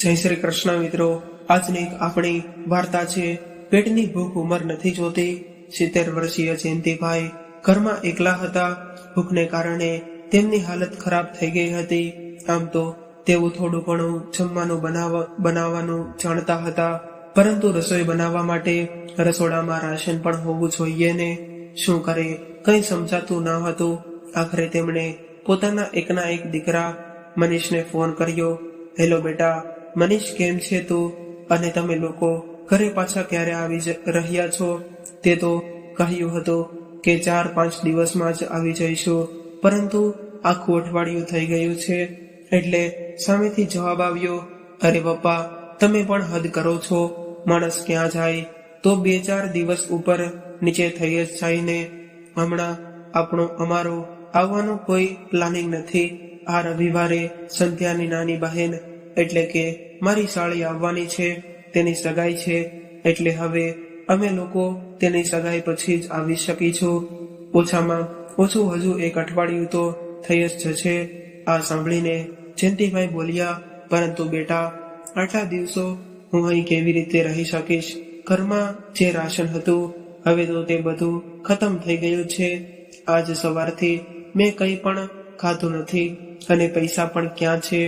જય શ્રી કૃષ્ણ મિત્રો, આજની આપણી વાર્તા છે પેટની ભૂખ ઉંમર નથી જોતી। 70 વર્ષીય જયંતિભાઈ ઘરમાં એકલા હતા। ભૂખને કારણે તેમની હાલત ખરાબ થઈ ગઈ હતી। આમ તો તેઓ થોડું ઘણું જમવાનું બનાવવાનું જાણતા હતા, પરંતુ રસોઈ બનાવવા માટે રસોડામાં રાશન પણ હોવું જોઈએ ને। શું કરે કંઈ સમજાતું ન હતું। આખરે તેમણે પોતાના એકના એક દીકરા મનીષને ફોન કર્યો। હેલો બેટા, મનીષ કેમ છે તું? અને તમે લોકો ઘરે પાછા ક્યારે આવી રહ્યા છો? તે તો કહ્યું હતું કે 4-5 દિવસમાં જ આવી જઈશું, પરંતુ આખું અઠવાડિયું થઈ ગયું છે। એટલે સામેથી જવાબ આવ્યો, અરે પપ્પા, તમે પણ હદ કરો છો। માણસ ક્યાં જાય તો 2-4 દિવસ ઉપર નીચે થઈ જ જાય ને। હમણાં અમારો આવવાનો કોઈ પ્લાનિંગ નથી। આ રવિવારે સંધ્યાની નાની બહેન એટલે કે મારી સાળી આવવાની છે, તેની સગાઈ છે, એટલે હવે અમે લોકો તેની સગાઈ પછી જ આવી શકીશું। ઓછામાં ઓછું હજુ 1 અઠવાડિયું તો થઈ જ જશે। આ સાંભળીને જયંતિભાઈ બોલ્યા, પરંતુ બેટા, આટલા દિવસો હું અહીં કેવી રીતે રહી શકીશ? ઘરમાં જે રાશન હતું હવે તો તે બધું ખતમ થઈ ગયું છે। આજ સવારથી મેં કંઈ પણ ખાધું નથી, અને પૈસા પણ ક્યાં છે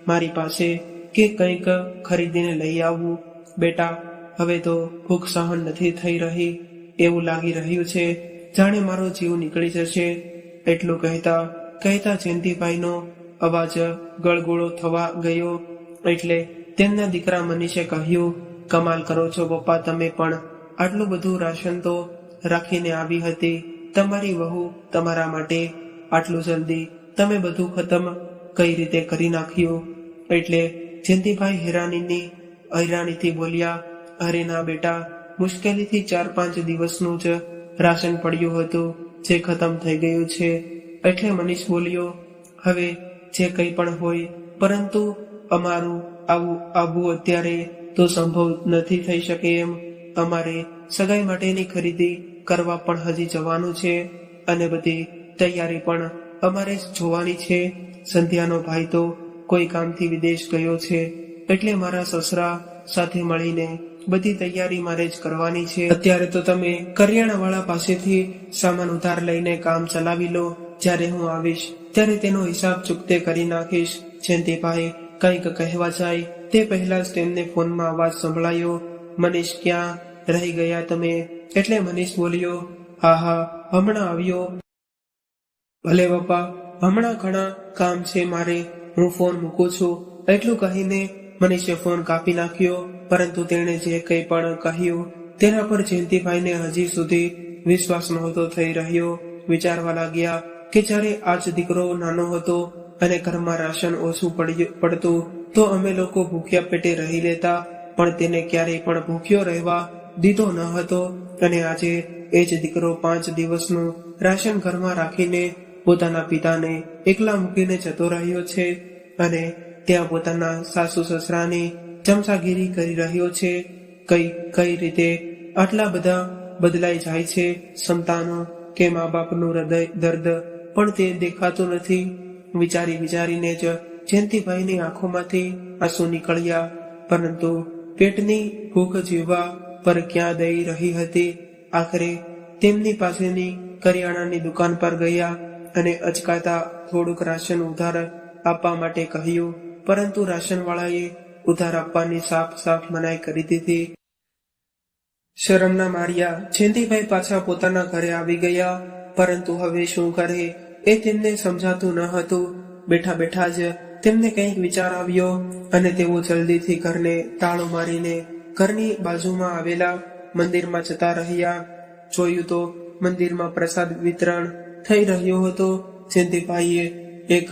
મારી પાસે કે કંઈક ખરીદીને લઈ આવવું? બેટા, હવે તો ભૂખ સહન નથી થઈ રહી। એવું લાગી રહ્યું છે જાણે મારો જીવ નીકળી જશે। એટલું કહેતા જયંતિભાઈનો અવાજ ગળગોળો થવા ગયો। એટલે તેમના દીકરા મનીષે કહ્યું, કમાલ કરો છો પપ્પા, તમે પણ આટલું બધું રાશન તો રાખીને આવી હતી તમારી વહુ તમારા માટે। આટલું જલ્દી તમે બધું ખતમ કઈ રીતે કરી નાખ્યું? એટલે જયંતિભાઈ હેરાનીથી બોલ્યા, અરે ના બેટા, મુશ્કેલીથી 4-5 દિવસનું જ રાશન પડ્યું હતું, જે ખતમ થઈ ગયું છે। એટલે મનીષ બોલ્યો, હવે જે કંઈ પણ હોય, પરંતુ અમારું આવવું અત્યારે તો સંભવ નથી થઈ શકે એમ। અમારે સગાઈ માટેની ખરીદી કરવા પણ હજી જવાનું છે, અને બધી તૈયારી પણ અમારે જ જોવાની છે। સંધ્યાનો ભાઈ તો કોઈ કામથી વિદેશ ગયો છે, એટલે મારા સસરા સાથે મળીને બધી તૈયારી મારે જ કરવાની છે। અત્યારે તો તમે કરિયાણાવાળા પાસેથી સામાન ઉધાર લઈને કામ ચલાવી લો, જ્યારે હું આવીશ ત્યારે તેનો હિસાબ ચૂકતે કરી નાખીશ। જયંતિભાઈ કંઈક કહેવા જાય તે પહેલા જ તેમને ફોનમાં અવાજ સંભળાયો, મનીષ, ક્યાં રહી ગયા તમે? એટલે મનીષ બોલ્યો, હા, હમણાં આવ્યો। ભલે પપ્પા, હમણાં ઘણા કામ છે મારે, હું ફોન મૂકું છું। એટલું કહીને મનીષે ફોન કાપી નાખ્યો। પરંતુ તેણે જે કંઈ પણ કહ્યું તેના પર જયંતિભાઈને હજી સુધી વિશ્વાસ નહોતો થઈ રહ્યો। વિચારવા લાગ્યા કે જ્યારે આજ દીકરો નાનો હતો અને ઘરમાં રાશન ઓછું પડતું તો અમે લોકો ભૂખ્યા પેટે રહી લેતા, પણ તેને ક્યારેય પણ ભૂખ્યો રહેવા દીધો ન હતો। અને આજે એ જ દીકરો 5 દિવસનું રાશન ઘરમાં રાખીને પોતાના પિતાને એકલા મૂકીને જતો રહ્યો છે, અને ત્યાં પોતાના સાસુ સસરાની ચમચાગીરી કરી રહ્યો છે। કઈ રીતે આટલા બધા બદલાઈ જાય છે સંતાનો કે મા બાપનું હૃદય દર્દ પણ તે દેખાતું નથી। વિચારીને જ જયંતિભાઈની આંખોમાંથી આંસુ નીકળ્યા, પરંતુ પેટની ભૂખ જીવવા પર ક્યાં દઈ રહી હતી। આખરે તેમની પાસેની કરિયાણાની દુકાન પર ગયા અને અચકાતા થોડુંક રાશન ઉધાર આપવા માટે કહ્યું, પરંતુ રાશનવાળાએ ઉધાર આપવાની સાફ મનાઈ કરી દીધી। શરમના માર્યા જયંતિભાઈ પાછા પોતાના ઘરે આવી ગયા, પરંતુ હવે શું કરે એ તેમને સમજાતું ન હતું। બેઠા જ તેમને કંઈક વિચાર આવ્યો, અને તેઓ જલ્દીથી ઘરને તાળું મારીને ઘરની બાજુમાં આવેલા મંદિરમાં જતા રહ્યા। જોયું તો મંદિરમાં પ્રસાદ વિતરણ થઈ રહ્યો હતો। જયંતિભાઈએ એક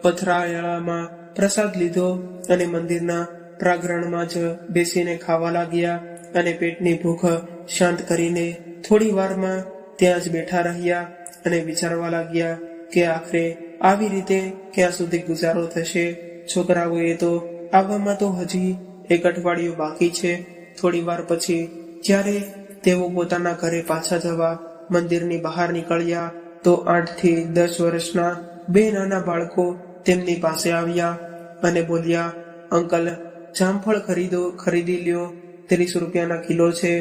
પથરાળામાં પ્રસાદ લીધો અને મંદિરના પ્રાંગણમાં જ બેસીને ખાવા લાગ્યા, અને પેટની ભૂખ શાંત કરીને થોડી વારમાં ત્યાં જ બેઠા રહ્યા અને વિચારવા લાગ્યા કે આખરે આવી રીતે ક્યાં સુધી ગુજારો થશે। છોકરાઓએ તો આવવામાં તો હજી 1 અઠવાડિયું બાકી છે। થોડી વાર પછી જ્યારે તેઓ પોતાના ઘરે પાછા જવા મંદિરની બહાર નીકળ્યા તો 8 થી 10 વર્ષના 2 નાના બાળકો તેમની પાસે આવ્યા અને બોલ્યા, અંકલ, જામફળ ખરીદી લ્યો, 30 રૂપિયાના કિલો છે.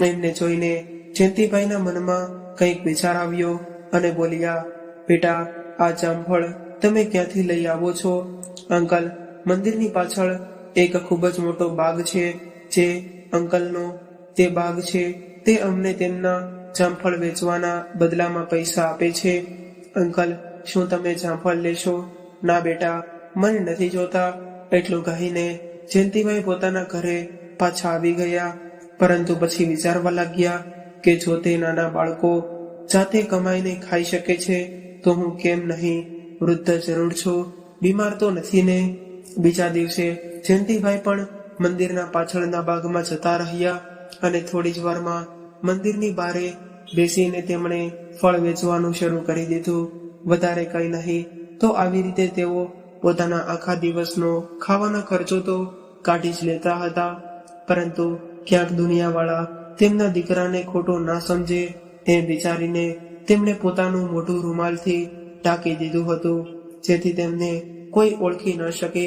એમને જોઈને જયંતિભાઈના મનમાં કંઈક વિચાર આવ્યો અને બોલ્યા, બેટા, આ જામફળ તમે ક્યાંથી લઈ આવો છો? અંકલ, મંદિરની પાછળ એક ખૂબ જ મોટો બાગ છે, જે અંકલનો તે બાગ છે તે અમને તેમના જામફળ વેચવાના બદલામાં પૈસા આપે છે. અંકલ, શું તમે જામફળ લેશો? ના બેટા, મને નથી જોતા. એટલું કહીને જયંતિભાઈ પોતાના ઘરે પાછા આવી ગયા. પરંતુ પછી વિચારવા લાગ્યા કે જો તે નાના બાળકો જાતે કમાઈને ખાઈ શકે છે તો હું કેમ નહીં? વૃદ્ધ જરૂર છું, બીમાર તો નથી ને? બીજા દિવસે જયંતિભાઈ પણ મંદિરના પાછળના ભાગમાં જતા રહ્યા અને થોડી જ વારમાં મંદિરની બારે બેસીને તેમણે ફળ વેચવાનું શરૂ કરી દીધું. વધારે કંઈ નહીં તો આવી રીતે તેઓ પોતાના આખા દિવસનો ખાવાનો ખર્ચો તો કાઢી જ લેતા હતા. પરંતુ ક્યાંક દુનિયાવાળા તેમના દીકરાને ખોટો ના સમજે એ વિચારીને તેમણે પોતાનું મોઢું રૂમાલથી ઢાંકી દીધું હતું, જેથી તેમને કોઈ ઓળખી ન શકે.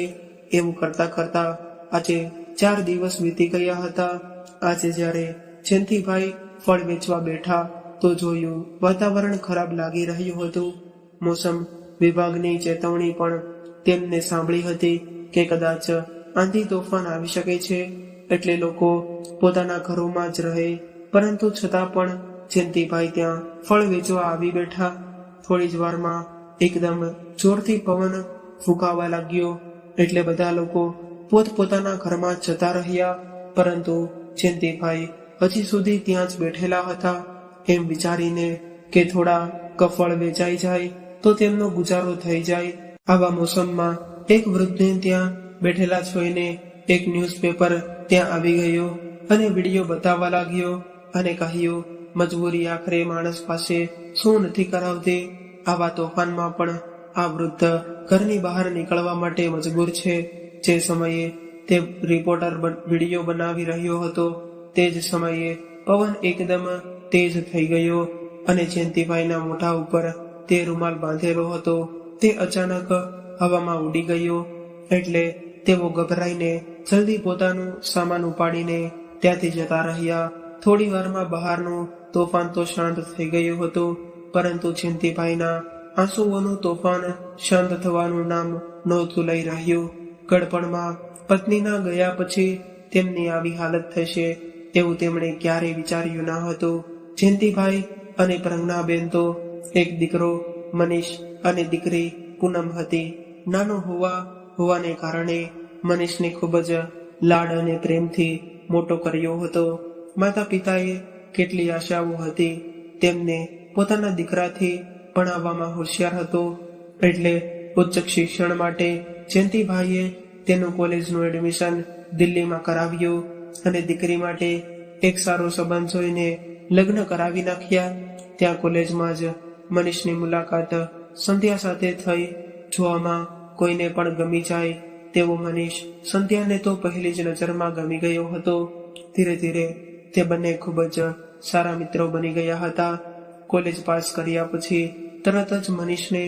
એવું કરતા કરતા આજે 4 દિવસ વીતી ગયા હતા. આજે જ્યારે જયંતિભાઈ ફળ વેચવા બેઠા તો જોયું વાતાવરણ ખરાબ લાગી રહ્યું હતું. મોસમ વિભાગની ચેતવણી પણ તેમને સાંભળી હતી કે કદાચ આંધી તોફાન આવી શકે છે, એટલે લોકો પોતાના ઘરોમાં જ રહે. પરંતુ છતાં પણ જયંતિભાઈ ત્યાં ફળ વેચવા આવી બેઠા. થોડી જ વારમાં એકદમ જોરથી પવન ફૂંકાવા લાગ્યો, એટલે બધા લોકો પોતપોતાના ઘરમાં જતા રહ્યા. પરંતુ જયંતિભાઈ હજી સુધી ત્યાં જ બેઠેલા હતા. એમ વિચારીને કે થોડા કફળ વેચાઈ જાય તો તેમનો ગુજારો થઈ જાય. આવા મોસમમાં એક વૃદ્ધને ત્યાં બેઠેલા જોઈને એક ન્યૂઝપેપર ત્યાં આવી ગયો અને વિડીયો બતાવવા લાગ્યો અને કહ્યું, મજબૂરી આખરે માણસ પાસે શું નથી કરાવતી. આવા તોફાનમાં પણ આ વૃદ્ધ ઘરની બહાર નીકળવા માટે મજબૂર છે. જે સમયે તે રિપોર્ટર વિડીયો બનાવી રહ્યો હતો તે જ સમયે પવન એકદમ તેજ થઈ ગયો અને જયંતિભાઈના મોઢા ઉપર તે રૂમાલ બાંધેલો હતો તે અચાનક હવામાં ઉડી ગયો. એટલે તેઓ ગભરાઈને જલ્દી પોતાનું સામાન ઉપાડીને ત્યાંથી જતા રહ્યા. થોડી વારમાં બહારનું તોફાન તો શાંત થઈ ગયું હતું, પરંતુ જયંતિભાઈના આંસુઓનું તોફાન શાંત થવાનું નામ નહોતું લઈ રહ્યું. ગડપણમાં પત્નીના ગયા પછી તેમની આવી હાલત થશે એવું તેમણે ક્યારેય વિચાર્યું ન હતું. જયંતિભાઈ અને પ્રજ્ઞાબેન તો એક દીકરો મનીષ અને દીકરી પૂનમ હતી. નાનો હોવાને કારણે મનીષને ખૂબ જ લાડ અને પ્રેમથી મોટો કર્યો હતો. માતા પિતાએ કેટલી આશાઓ હતી. તેમને પોતાના દીકરાથી ભણાવવામાં હોશિયાર હતો, એટલે ઉચ્ચ શિક્ષણ માટે જયંતિભાઈએ તેનું કોલેજનું એડમિશન દિલ્હીમાં કરાવ્યું અને દીકરી માટે એક સારો સંબંધ જોઈને લગ્ન કરાવી નાખ્યા. ત્યાં કોલેજમાં જ મનીષની મુલાકાત સંધ્યા સાથે થઈ. જોવામાં કોઈને પણ ગમી જાય તેવો મનીષ સંધ્યાને તો પહેલી જ નજરમાં ગમી ગયો હતો. ધીરે ધીરે તે બંને ખૂબ જ સારા મિત્રો બની ગયા હતા. કોલેજ પાસ કર્યા પછી તરત જ મનીષને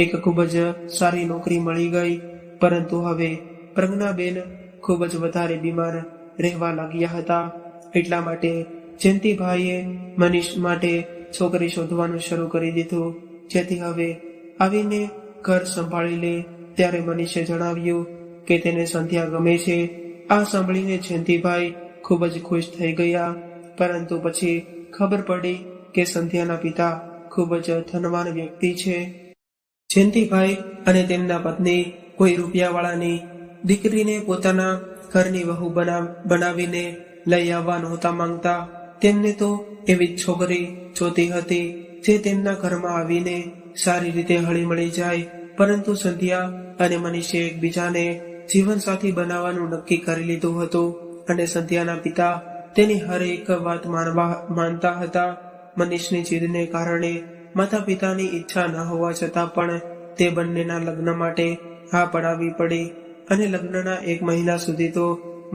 એક ખૂબ જ સારી નોકરી મળી ગઈ. પરંતુ હવે પ્રજ્ઞાબેન ખૂબ જ વધારે બીમાર રહેવા લાગ્યા હતા. એટલા માટે જયંતિભાઈએ મનીષ માટે છોકરી શોધવાનું શરૂ કરી દીધું, જેથી હવે આવીને ઘર સંભાળી લે. ત્યારે મનીષે જણાવ્યું કે તેને સંધ્યા ગમે છે. આ સાંભળીને જયંતિભાઈ ખૂબ જ ખુશ થઈ ગયા. પરંતુ પછી ખબર પડી કે સંધ્યાના પિતા ખૂબ જ ધનવાન વ્યક્તિ છે. જયંતિભાઈ અને તેમના પત્ની કોઈ રૂપિયાવાળાની દીકરીને પોતાના ઘરની વહુ બનાવીને લઈ આવવા નહોતા માંગતા. તેમને તો એવી જ છોકરી જોતી હતી જે તેમના ઘરમાં આવીને સારી રીતે હળીમળી જાય. પરંતુ સંધ્યા અને મનીષે એકબીજાને જીવનસાથી બનાવવાનું નક્કી કરી લીધું હતું અને સંધ્યાના પિતા તેની હરેક વાત માનતા હતા. મનીષની જીદને કારણે માતા પિતાની ઈચ્છા ન હોવા છતાં પણ તે બંનેના લગ્ન માટે હા પડાવી પડી અને લગ્નના 1 મહિના સુધી તો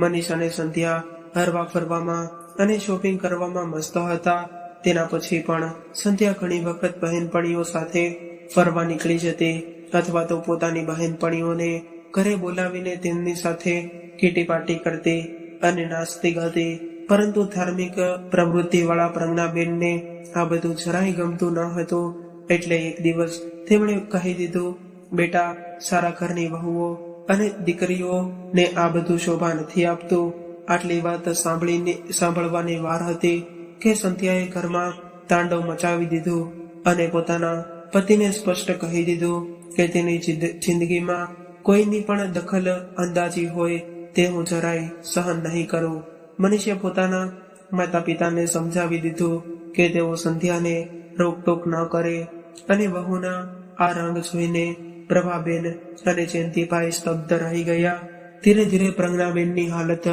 મનીષ અને સંધ્યા હરવા ફરવામાં અને શોપિંગ કરવામાં મસ્ત હતા. તેના પછી પણ સંધ્યા ઘણી વખત બહેનપણીઓ સાથે ફરવા નીકળી જતી અથવા તો પોતાની બહેનપણીઓને ઘરે બોલાવીને તેમની સાથે કીટી પાર્ટી કરતી અને નાચતી ગાતી, પરંતુ ધાર્મિક પ્રવૃત્તિવાળા પ્રજ્ઞાબેનને આ બધું જરાય ગમતું ન હતું. એટલે એક દિવસ તેમણે કહી દીધું, બેટા, સારા ઘરની વહુઓ અને દીકરીઓને આ બધું શોભા નથી આપતું. આટલી વાત સાંભળવાની વાર હતી કે સંધ્યાએ ઘરમાં તાંડવ મચાવી દીધું અને પોતાના પતિને સ્પષ્ટ કહી દીધું કે તેની જિંદગીમાં કોઈની પણ દખલ અંદાજી હોય તે હું જરાય સહન નહીં કરું. મનીષે પોતાના માતા પિતાને સમજાવી દીધું કે તેઓ સંધ્યાને રોકટોક ન કરે, અને વહુના આ રંગ જોઈને પ્રભાબેન અને જયંતિભાઈ સ્તબ્ધ રહી ગયા. ધીરે ધીરે પ્રજ્ઞાબેનની હાલત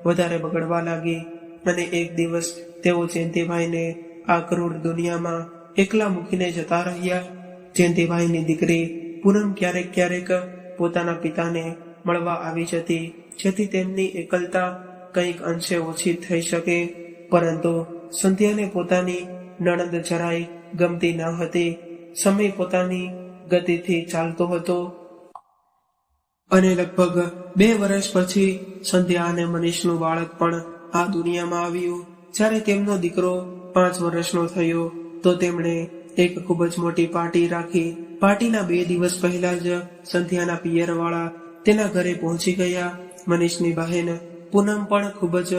વધારે બગડવા લાગી અને એક દિવસ તેઓ જયંતિભાઈને આ ક્રૂર દુનિયામાં એકલા મૂકીને જતા રહ્યા. જયંતિભાઈની દીકરી પૂનમ ક્યારેક ક્યારેક પોતાના પિતાને મળવા આવી જતી, જેથી તેમની એકલતા કંઈક અંશે ઓછી થઈ શકે. પરંતુ સંધ્યાને પોતાની નણંદ જરાય ગમતી ન હતી. સમય પોતાની ગતિથી ચાલતો હતો અને લગભગ 2 વર્ષ પછી સંધ્યા અને મનીષનું બાળક પણ આ દુનિયામાં આવ્યું. જ્યારે તેમનો દીકરો 5 વર્ષનો થયો તો તેમણે એક ખૂબ જ મોટી પાર્ટી રાખી. પાર્ટીના 2 દિવસ પહેલા જ સંધ્યાના પિયરવાળા તેના ઘરે પહોંચી ગયા. મનીષની બહેન પૂનમ પણ ખૂબ જ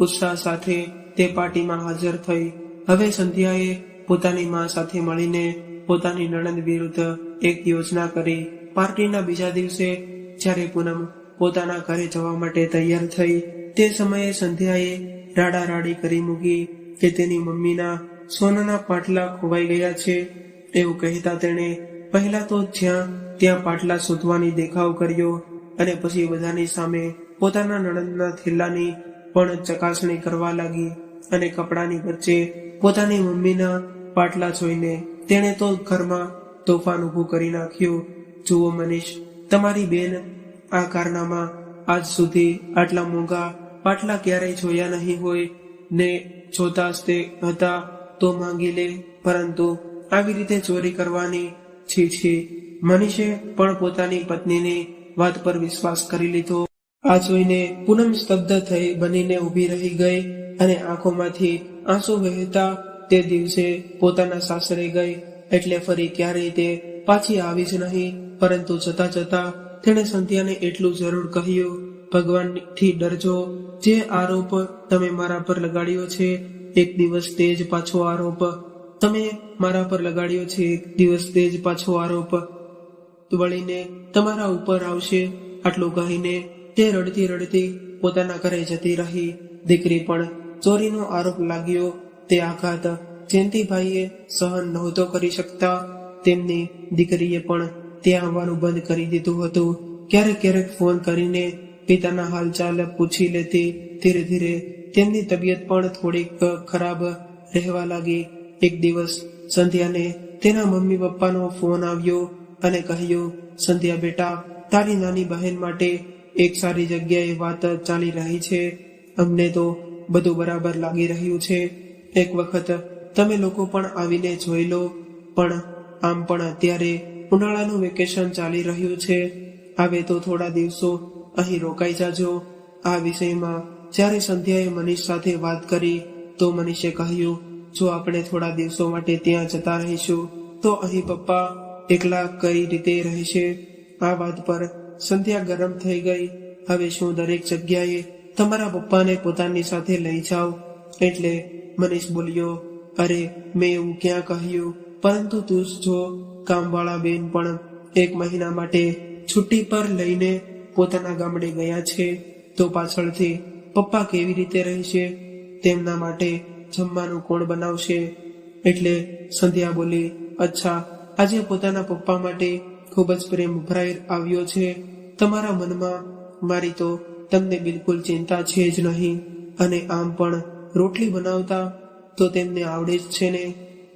ઉત્સાહ સાથે તે પાર્ટીમાં હાજર થઈ. હવે સંધ્યાએ પોતાની મા સાથે મળીને પોતાની નણંદ વિરુદ્ધ એક યોજના કરી. પાર્ટીના બીજા દિવસે જ્યારે પૂનમ પોતાના ઘરે જવા માટે તૈયાર થઈ તે સમયે સંધ્યાએ રાડારાડી કરી મૂકી કે તેની મમ્મીના સોનાના પાટલા ખોવાઈ ગયા છે. એવું કહેતા તેણે પહેલા તો જ્યાં ત્યાં પાટલા શોધવાની દેખાવ કર્યો અને પછી બધાની સામે પોતાના નણંદના થેલાની પણ ચકાસણી કરવા લાગી. અને કપડાની વચ્ચે પોતાની મમ્મીના પાટલા જોઈને તેણે તો ઘરમાં તોફાન ઊભું કરી નાખ્યું. જુઓ મનીષ, તમારી બેન આ કારનામાં આજ સુધી આટલા મોંઘા પાટલા ક્યારેય જોયા નહીં હોય ને જોતા જ તે હતા તો માંગી લે, પરંતુ આવી રીતે ચોરી કરવાની છી. મનીષે પણ પોતાની પત્નીની વાત પર વિશ્વાસ કરી લીધો. આ જોઈને પૂનમ સ્તબ્ધ થઈ બનીને ઊભી રહી ગઈ અને આંખોમાંથી આંસુ વહેતા તે દિવસે પોતાના સાસરે ગઈ. એટલે ફરી ક્યારેય તે પાછી આવી જ નહીં. પરંતુ જતા જતા તેણે સંધ્યાને એટલું જરૂર કહ્યું, ભગવાનથી ડરજો. જે આરોપ તમે મારા પર લગાડ્યો છે એક દિવસ તે જ પાછો આરોપ તમે મારા પર લગાડ્યો છે એક દિવસ તે જ પાછો આરોપ વળીને તમારા ઉપર આવશે. આટલું કહીને તે રડતી રડતી પોતાના ઘરે જતી રહી. દીકરી પણ ચોરીનો આરોપ લાગ્યો તે આઘાત જયંતિભાઈએ સહન નહોતો કરી શકતા. તેમની દીકરીએ પણ ત્યાં આવવાનું બંધ કરી દીધું હતું. ક્યારેક ક્યારેક ફોન કરીને પિતાના હાલચાલ પૂછી લેતી. ધીરે ધીરે તેમની તબિયત પણ થોડીક ખરાબ રહેવા લાગી. એક દિવસ સંધ્યાને તેના મમ્મી પપ્પાનો ફોન આવ્યો અને કહ્યું, સંધ્યા બેટા, તારી નાની બહેન માટે એક સારી જગ્યાએ વાત ચાલી રહી છે. અમને તો બધું બરાબર લાગી રહ્યું છે. એક વખત તમે લોકો પણ આવીને જોઈ લો. પણ આમ પણ અત્યારે ઉનાળાનું વેકેશન ચાલી રહ્યું છે. આવે તો થોડા દિવસો અહીં રોકાઈ જાજો. આ વિષયમાં જ્યારે સંધ્યાએ મનીષ સાથે વાત કરી તો મનીષે કહ્યું, જો આપણે થોડા દિવસો માટે ત્યાં જતા રહીશું તો અહીં પપ્પા એકલા કઈ રીતે રહેશે. આ વાત પર સંધ્યા ગરમ થઈ ગઈ. હવે શું દરેક જગ્યાએ તમારા પપ્પાને પોતાની સાથે લઈ જાઓ? એટલે મનીષ બોલ્યો, અરે મેં એવું ક્યાં કહ્યું, પરંતુ તું જો કામવાળા બેન પણ 1 મહિના માટે છુટ્ટી પર લઈને પોતાના ગામડે ગયા છે તો પાછળથી પપ્પા કેવી રીતે રહેશે? તેમના માટે જમવાનું કોણ બનાવશે? એટલે સંધ્યા બોલી, અચ્છા, આજે પોતાના પપ્પા માટે ખૂબ જ પ્રેમ ઉભરાઈ આવ્યો છે. તમારા મનમાં મારી તો તમને બિલકુલ ચિંતા છે જ નહીં. અને આમ પણ રોટલી બનાવતા તો તેમને આવડે જ છે ને.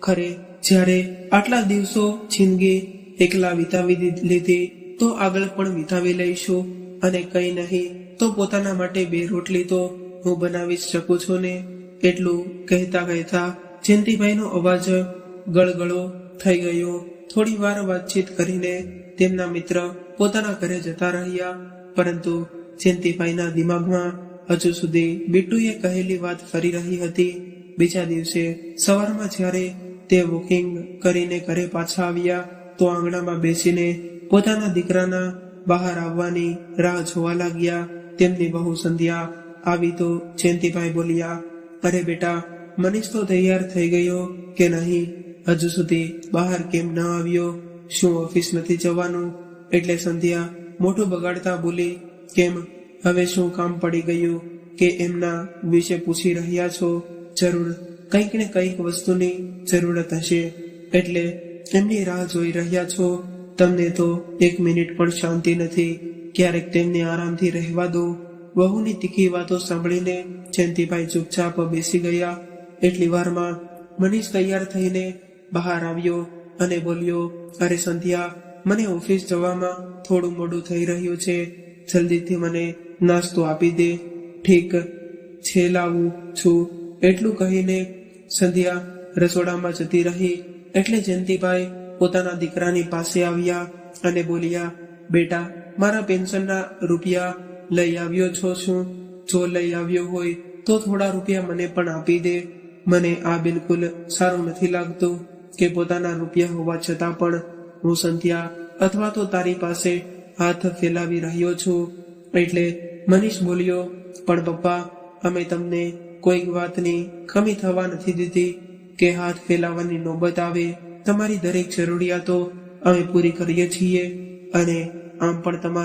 ખરે જ્યારે આટલા દિવસો જિંદગી એકલા વિતાવી લીધી તો આગળ પણ વિતાવી લઈશું. અને કંઈ નહીં તો પોતાના માટે 2 રોટલી તો હું બનાવી જ શકું છું ને. એટલું કહેતા કહેતા જયંતિભાઈનો અવાજ ગળગળો થઈ ગયો. થોડી વાર વાતચીત કરીને તેમના મિત્ર પોતાના ઘરે જતા રહ્યા. પરંતુ જયંતિભાઈના દિમાગમાં હજુ સુધી બીટુએ કહેલી વાત ફરી રહી હતી. બીજા દિવસે સવારમાં જ્યારે તે વોકિંગ કરીને ઘરે પાછા આવ્યા તો આંગણામાં બેસીને પોતાના દીકરાના બહાર આવવાની રાહ જોવા લાગ્યા. તેમની બહુ સંધ્યા આવી તો જયંતિભાઈ બોલ્યા, અરે બેટા, મનીષ તો તૈયાર થઈ ગયો કે નહીં? હજુ સુધી બહાર કેમ ન આવ્યો? શું ઓફિસ નથી જવાનું? એટલે સંધ્યા મોઢું બગાડતા બોલી, કેમ, હવે શું કામ પડી ગયું કે એમના વિશે પૂછી રહ્યા છો? જરૂર કંઈક ને કંઈક વસ્તુની જરૂરત હશે એટલે એમની રાહ જોઈ રહ્યા છો. તમને તો 1 મિનિટ પણ શાંતિ નથી. ક્યારેક તેમને આરામથી રહેવા દો. વહુની તીખી વાતો સાંભળીને જયંતિભાઈ ચૂપચાપ બેસી ગયા. એટલી વારમાં મનીષ તૈયાર થઈને બહાર આવ્યો અને બોલ્યો, અરે સંધ્યા, મને ઓફિસ જવામાં થોડું મોડું થઈ રહ્યું છે. જલ્દીથી મને નાસ્તો આપી દે. ઠીક છે, લાવું છું. એટલું કહીને સંધ્યા રસોડામાં જતી રહી એટલે જયંતિભાઈ પોતાના દીકરાની પાસે આવ્યા અને બોલ્યા, બેટા, મારા પેન્શનના રૂપિયા લઈ આવ્યો છો શું? જો લઈ આવ્યો હોય તો થોડા રૂપિયા મને પણ આપી દે. મને આ બિલકુલ સારું નથી લાગતું કે પોતાના રૂપિયા હોવા છતાં પણ હું સંધ્યા અથવા તો તારી પાસે હાથ ફેલાવી રહ્યો છું. એટલે મનીષ બોલ્યો, પણ પપ્પા, અમે તમને કોઈક વાતની કમી થવા નથી દીધી કે હાથ ફેલાવાની નોબત આવે. તમારી દરેક જરૂરિયાતો અમે પૂરી કરીએ છીએ અને આમ પણ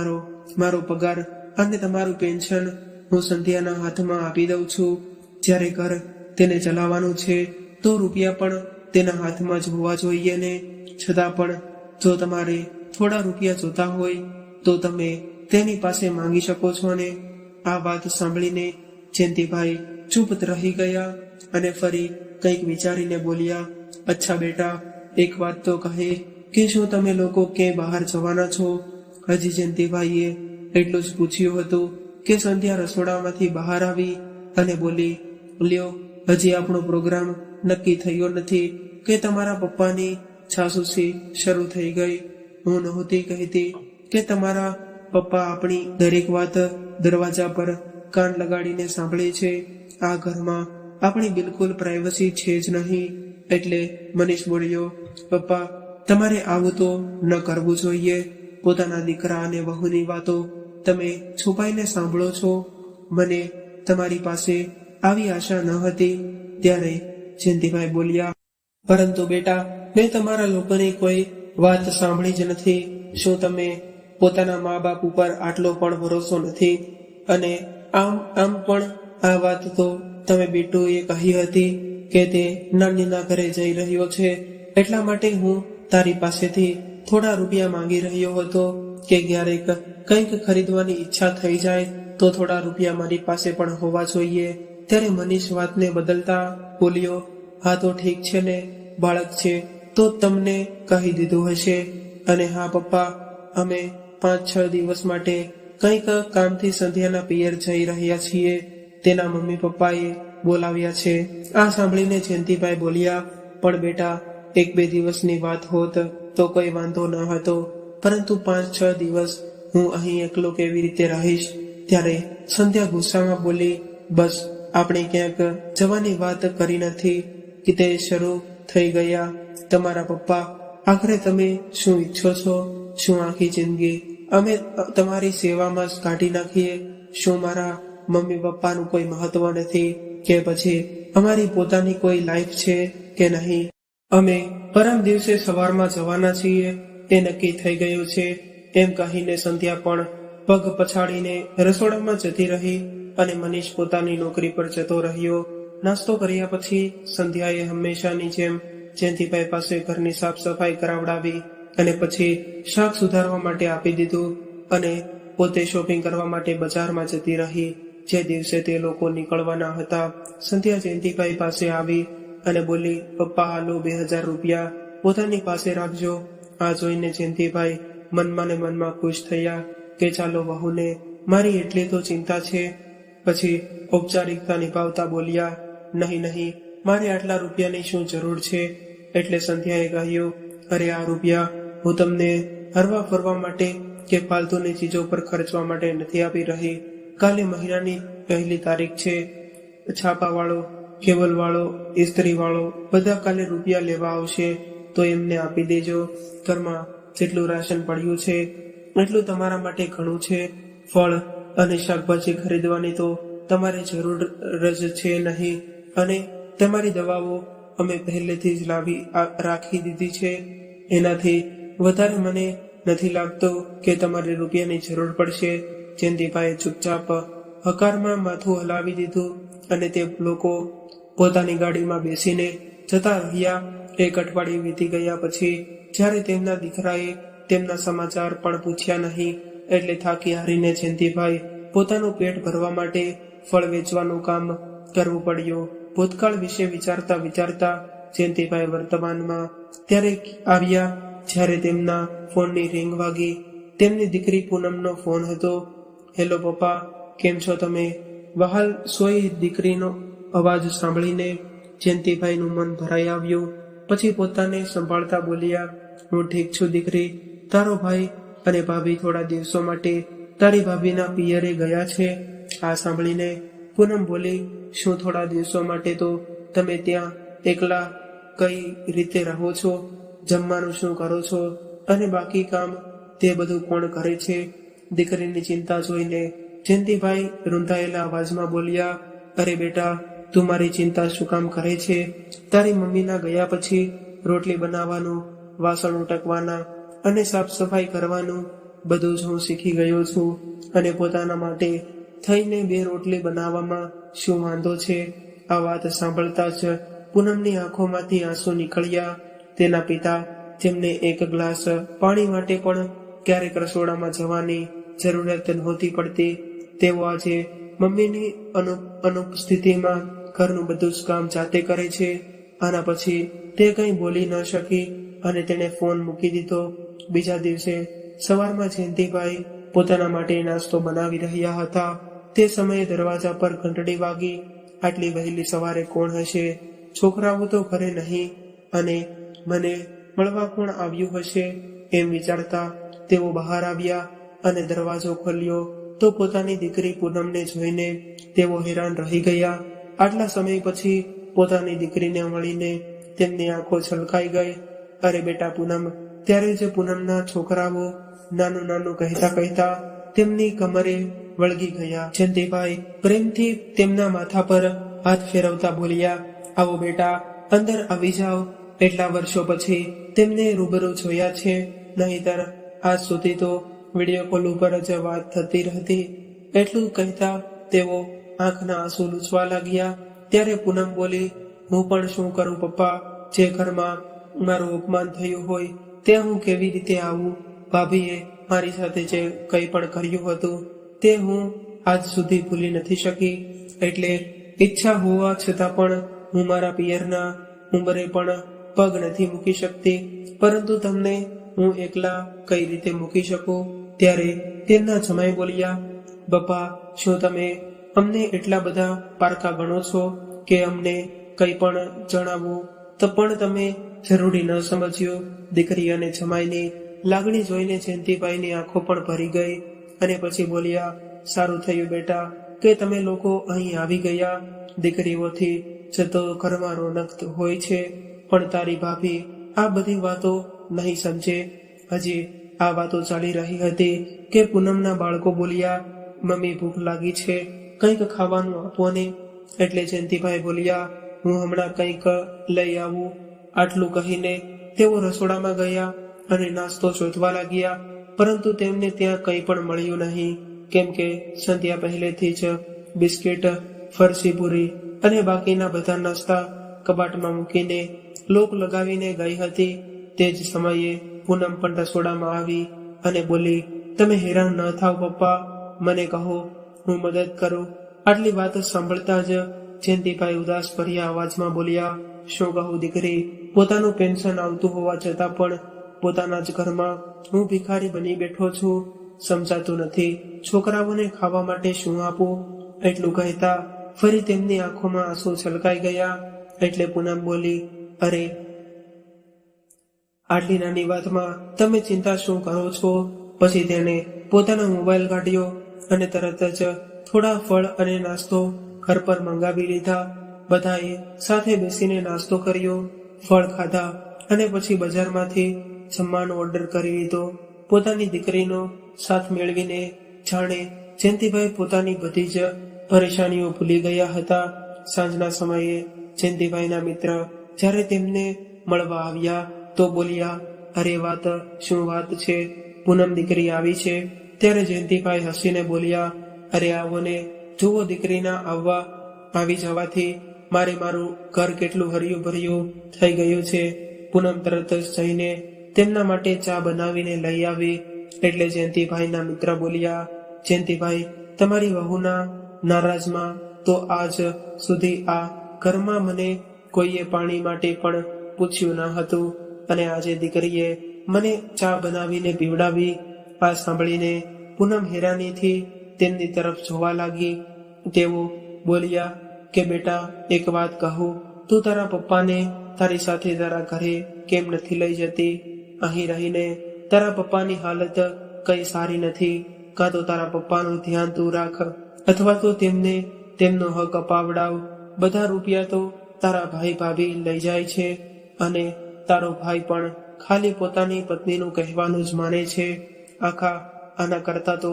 મારો પગાર અને તમારું પેન્શન હું સંધ્યાના હાથમાં આપી દઉં છું. જ્યારે ઘર તેને ચલાવવાનું છે તો રૂપિયા પણ તેના હાથમાં જ હોવા જોઈએ ને. છતાં પણ જો તમારે થોડા રૂપિયા જોતા હોય તો તમે તેની પાસે માંગી શકો છો ને. આ વાત સાંભળીને જયંતિભાઈ ચૂપ રહી ગયા અને ફરી કંઈક વિચારીને બોલ્યા, અચ્છા બેટા, એક વાત તો કહે કે શું તમે લોકો ક્યાંય બહાર જવાના છો? હજી જયંતિભાઈએ એટલું જ પૂછ્યું હતું કે સંધ્યા રસોડામાંથી બહાર આવી અને બોલી, લ્યો, હજી આપણો પ્રોગ્રામ નક્કી થયો નથી કે તમારા પપ્પાની જાસૂસી શરૂ થઈ ગઈ. હું નહોતી કહેતી કે તમારા પપ્પા આપણી દરેક વાત દરવાજા પર કાન લગાડીને સાંભળે છે. આ ઘરમાં આપણી બિલકુલ પ્રાઇવસી છે જ નહીં. એટલે મનીષ બોલ્યો, પપ્પા, તમારે આવું તો ન કરવું જોઈએ. પોતાના દીકરા અને વહુની વાતો તમે છુપાઈને સાંભળો છો. મને તમારી પાસે આવી આશા ન હતી. ત્યારે જયંતિભાઈ બોલ્યા, પરંતુ બેટા, મેં તમારા લોકોની કોઈ વાત સાંભળી જ નથી. શું તમે પોતાના મા બાપ ઉપર આટલો પણ ભરોસો નથી? અને આમ પણ આ વાત તો તમે બીટુએ કહી હતી કે તે નાનીના ઘરે જઈ રહ્યો છે એટલા માટે હું તારી પાસેથી થોડા રૂપિયા માંગી રહ્યો હતો કે ક્યારેક કંઈક ખરીદવાની ઈચ્છા થઈ જાય તો થોડા રૂપિયા મારી પાસે પણ હોવા જોઈએ. ત્યારે મનીષ વાતને બદલતા બોલ્યો, હા તો ઠીક છે ને, બાળક છે તો તમને કહી દીધું હશે. અને હા પપ્પા, અમે 5-6 દિવસ માટે કંઈક કામથી સંધ્યાના પિયર જઈ રહ્યા છીએ. તેના મમ્મી પપ્પાએ બોલાવ્યા છે. આ સાંભળીને જયંતિભાઈ બોલ્યા, પણ બેટા, 1-2 દિવસની વાત હોત તો કોઈ વાંધો ન હતો, પરંતુ 5-6 દિવસ હું અહીં એકલો કેવી રીતે રહીશ? ત્યારે સંધ્યા ગુસ્સામાં બોલી, બસ, આપણે ક્યાંક જવાની વાત કરી નથી કે તે શરૂ થઈ ગયા. તમારા પપ્પા, આખરે તમે શું ઈચ્છો છો? શું આખી જિંદગી અમે તમારી સેવામાં જ કાઢી નાખીએ? શું મારા મમ્મી પપ્પાનું કોઈ મહત્વ નથી કે પછી અમારી પોતાની કોઈ લાઈફ છે કે નહીં? અમે પરમ દિવસે સવારમાં જવાના છીએ, એ નક્કી થઈ ગયું છે. એમ કહીને સંધ્યા પણ પગ પછાડીને રસોડામાં જતી રહી અને મનીષ પોતાની નોકરી પર જતો રહ્યો. નાસ્તો કર્યા પછી સંધ્યાએ હંમેશાની જેમ જયંતિભાઈ પાસે ઘરની સાફ સફાઈ કરાવડાવી અને પછી શાક સુધારવા માટે આપી દીધું અને પોતે શોપિંગ કરવા માટે બજારમાં જતી રહી. જે દિવસે તે લોકો નીકળવાના હતા, સંધ્યા જયંતિભાઈ પાસે આવી અને બોલી, પપ્પા, હાલો 2000 રૂપિયા પોતાની પાસે રાખજો. આ જોઈને જયંતિભાઈ મનમાં ને મનમાં ખુશ થયા કે ચાલો વહુને મારી એટલી તો ચિંતા છે. પછી ઔપચારિકતા નિભાવતા બોલ્યા, નહીં, મારે આટલા રૂપિયાની શું જરૂર છે? એટલે સંધ્યાએ કહ્યું, અરે આ રૂપિયા હું તમને હરવા ફરવા માટે કે ફાલતુની ચીજો પર ખર્ચવા માટે નથી આપી રહી. કાલે મહિનાની 1 તારીખ છે. છાપાવાળો, કેબલવાળો, ઇસ્ત્રીવાળો બધા કાલે રૂપિયા લેવા આવશે, તો એમને આપી દેજો. ઘરમાં જેટલું રાશન પડ્યું છે એટલું તમારા માટે ઘણું છે. ફળ અને શાકભાજી ખરીદવાની તો તમારે જરૂર જ છે નહીં, અને તમારી દવાઓ અમે પહેલેથી જ રાખી દીધી છે. એનાથી વધારે મને નથી લાગતું કે તમારે રૂપિયાની જરૂર પડશે. જયંતિભાઈએ ચૂપચાપ હકારમાં માથું હલાવી દીધું અને તે લોકો પોતાની ગાડીમાં બેસીને જતા રહ્યા. 1 અઠવાડિયું વીતી ગયા પછી જ્યારે તેમના દીકરાએ તેમના સમાચાર પણ પૂછ્યા નહીં, એટલે થાકી હારીને જયંતિભાઈ પોતાનું પેટ ભરવા માટે ફળ વેચવાનું કામ કરવું પડ્યું. ભૂતકાળ વિશે વિચારતા વિચારતા જયંતિભાઈ વર્તમાનમાં ત્યારે આવ્યા જ્યારે તેમના ફોનની રિંગ વાગી. તેમની દીકરી પૂનમનો ફોન હતો. હેલો પપ્પા, કેમ છો તમે? વહાલ સોઈ દીકરીનો અવાજ સાંભળીને જયંતિભાઈનું મન ભરાઈ આવ્યું. પછી પોતાને સંભાળતા બોલ્યા, હું ઠીક છું દીકરી. તારો ભાઈ અને ભાભી થોડા દિવસો માટે તારી ભાભીના પિયરે ગયા છે. આ સાંભળીને પૂનમ બોલી, શું થોડા દિવસો માટે તો તમે ત્યાં એકલા કઈ રીતે રહો છો? જમવાનું શું કરો છો? અને બાકી કામ તે બધું કોણ કરે છે? દીકરીની ચિંતા જોઈને જયંતિભાઈ રૂંધાયેલા અવાજમાં બોલ્યા, અરે બેટા, તું મારી ચિંતા શું કામ કરે છે? તારી મમ્મીના ગયા પછી રોટલી બનાવવાનું, વાસણ ઉટકવાના અને સાફ સફાઈ કરવાનું બધું જ હું શીખી ગયો છું. અને પોતાના માટે થઈને 2 રોટલી બનાવવામાં શું વાંધો છે? આ વાત સાંભળતા જ પૂનમની આંખોમાંથી આંસુ નીકળ્યા. તેના પિતા, જેમને 1 ગ્લાસ પાણી માટે પણ ક્યારેક રસોડામાં જવાની જરૂરિયાત નહોતી પડતી, તેઓ આજે મમ્મીની અનુપસ્થિતિમાં ઘરનું બધું જ કામ જાતે કરે છે. આના પછી તે કંઈ બોલી ન શકી અને તેણે ફોન મૂકી દીધો. બીજા દિવસે સવારમાં જયંતિભાઈ પોતાના માટે નાસ્તો બનાવી રહ્યા હતા. તે સમયે દરવાજા પર ઘંટડી વાગી. આટલી વહેલી સવારે કોણ હશે? છોકરાઓ તો ઘરે નહીં, અને મને મળવા કોણ આવ્યું હશે? એમ વિચારતા તેઓ બહાર આવ્યા અને દરવાજો ખોલ્યો તો પોતાની દીકરી પૂનમને જોઈને તેઓ હેરાન રહી ગયા. આટલા સમય પછી પોતાની દીકરીને મળીને તેમની આંખો છલકાઈ ગઈ. અરે બેટા પૂનમ! ત્યારે જ પૂનમના છોકરાઓ નાનું નાનું કહેતા કહેતા તેમની કમરે વળગી ગયા. જયંતિભાઈ પ્રેમથી તેમના માથા પર હાથ ફેરવતા બોલ્યા, આવો બેટા, અંદર આવી જાઓ. એટલા વર્ષો પછી તેમને રૂબરૂ જોયા છે, નહીતર આજ સુધી તો વિડીયો કોલ ઉપર જ વાત થતી રહેતી. એટલું કહેતા તેઓ આંખના આંસુ લૂછવા લાગ્યા. ત્યારે પૂનમ બોલી, હું પણ શું કરું પપ્પા? જે ઘરમાં મારું અપમાન થયું હોય ત્યાં હું કેવી રીતે આવું? ભાભીએ મારી સાથે જે કંઈ પણ કર્યું હતું તે હું આજ સુધી ભૂલી નથી શકી. એટલે ઈચ્છા હોવા છતાં પણ હું મારા પિયરના ઉંબરે પણ પગ નથી મૂકી શકતી. પરંતુ તમને હું એકલા કઈ રીતે મૂકી શકું? ત્યારે તેમના જમાઈ બોલ્યા, બપ્પા, શું તમે અમને એટલા બધા પારકા ગણો છો કે અમને કંઈ પણ જણાવવું તો પણ તમે જરૂરી ન સમજ્યો? દીકરી અને જમાઈની લાગણી જોઈને જયંતિભાઈની આંખો પણ ભરી ગઈ અને પછી બોલ્યા, સારું થયું બેટા કે તમે લોકો અહીં આવી ગયા. દીકરીઓથી જતો ઘરમાં રોનક હોય છે, પણ તારી ભાભી આ બધી વાતો નહીં સમજે. હજી આ વાતો ચાલી રહી હતી કે પૂનમના બાળકો બોલ્યા, મમ્મી ભૂખ લાગી છે, કંઈક ખાવાનું આપો ને. એટલે જયંતિભાઈ બોલ્યા, હું હમણાં કંઈક લઈ આવું. આટલું કહીને તેઓ રસોડામાં ગયા અને નાસ્તો શોધવા લાગ્યા, પરંતુ તેમને ત્યાં કંઈ પણ મળ્યું નહીં, કેમ કે સંધ્યા પહેલેથી જ બિસ્કિટ, ફરસી પૂરી અને બાકીના બધા નાસ્તા કબાટમાં મૂકીને લોક લગાવીને ગઈ હતી. તે જ સમયે પૂનમ પણ રસોડામાં આવી અને બોલી, તમે હેરાન ન થાવ પપ્પા, મને કહો, હું મદદ કરું. આટલી વાત સાંભળતા જ જયંતિભાઈ ઉદાસ ભર્યા અવાજમાં બોલ્યા, શું કહું દીકરી? પોતાનું પેન્શન આવતું હોવા છતાં પણ પોતાના જ ઘરમાં હું ભિખારી બની બેઠો છું. સમજાતું નથી છોકરાઓને ખાવા માટે શું આપું? એટલું કહેતા ફરી તેમની આંખોમાં આંસુ છલકાઈ ગયા. એટલે પૂનમ બોલી, અરે આટલી નાની વાતમાં તમે ચિંતા શું કરો છો? પછી તેણે પોતાનો મોબાઈલ કાઢ્યો અને તરત જ થોડા ફળ અને નાસ્તો ઘર પર મંગાવી લીધા. બધાએ સાથે બેસીને નાસ્તો કર્યો, ફળ ખાધા અને પછી બજારમાંથી જમવાનો ઓર્ડર કરી લીધો. પોતાની દીકરીનો સાથ મેળવીને જાણે જયંતિભાઈ પોતાની બધી જ પરેશાનીઓ ભૂલી ગયા હતા. સાંજના સમયે જયંતિભાઈના મિત્ર જ્યારે તેમને મળવા આવ્યા તો બોલ્યા, અરે વાત શું વાત છે, પૂનમ દીકરી આવી છે. ત્યારે જયંતિભાઈ હસીને બોલ્યા, અરે આવો ને, જુઓ દીકરીના આવી જવાથી મારું ઘર કેટલું હરિયું ભર્યું થઈ ગયું છે. પૂનમ તરત જ જઈને તેમના માટે ચા બનાવીને લઈ આવી. એટલે જયંતિભાઈના મિત્ર બોલ્યા, જયંતિભાઈ, તમારી વહુના નારાજમાં તો આજ સુધી આ ઘરમાં મને કોઈએ પાણી માટે પણ પૂછ્યું ન હતું અને આજે દીકરીએ મને ચા બનાવીને પીવડાવી. આ સાંભળીને પૂનમ હેરાનીથી તેમની તરફ જોવા લાગી. તેઓ બોલ્યા કે બેટા, એક વાત કહું, તું તારા પપ્પાને તારી સાથે તારા ઘરે કેમ નથી લઈ જતી? અહીં રહીને તારા પપ્પાની હાલત કઈ સારી નથી. કાં તો તારા પપ્પાનું ધ્યાન તું રાખ અથવા તો તેમને તેમનો હક અપાવડાવ. બધા રૂપિયા તો તારા ભાઈ ભાભી લઈ જાય છે અને તારો ભાઈ પણ ખાલી પોતાની પત્નીનું કહેવાનું જ માને છે. આના કરતા તો